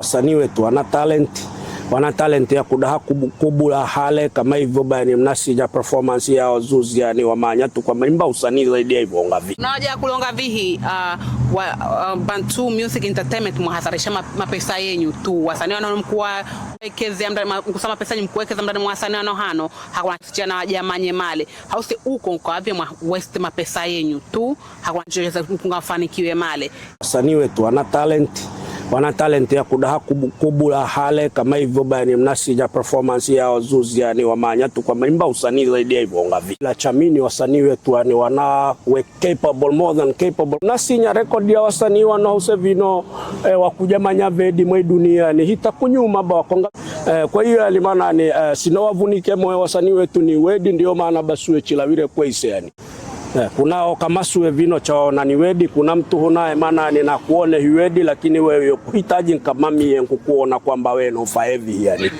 Wasanii wetu wana talent ya kudaha kubula hale kama hivyo bani mnasija performance yao zuzi yani wamanya tu kwa imba usanii zaidi ya hivyo ngavi. Naja kulonga vihi Bantu Music Entertainment muhadharisha mapesa yenyu tu wasanii wanaomkuwa wekeze mkusama pesa yenyu mkuwekeza mndani mwa wasanii hano hakuna kijana jamanye male hausi uko kwa avyo mwa waste mapesa yenyu tu hakuna njeweza mkungafanikiwe male. Wasanii wetu wana talent ya kudaha kubula hale kama hivyo bani mnasija performance yao zuzi yani wamanya tu kwa imba usanii zaidi ya hivyo ngavi. La chamini wasanii wetu yani wana we capable more than capable. Nasinya record ya wasanii wanahuse vino wakujamanya vedi mwe dunia ni hita kunyuma ba wakonga. Kwa hiyo alimana ni sinawavunike moyo wasanii wetu ni wedi ndio maana basuwe chilawire kwese yani. Kunao kama suwe vino cha nani wedi kuna mtu hunae maana nina kuone hiwedi lakini wewe kuhitaji kama mie kukuona kwamba wewe no faevi yani.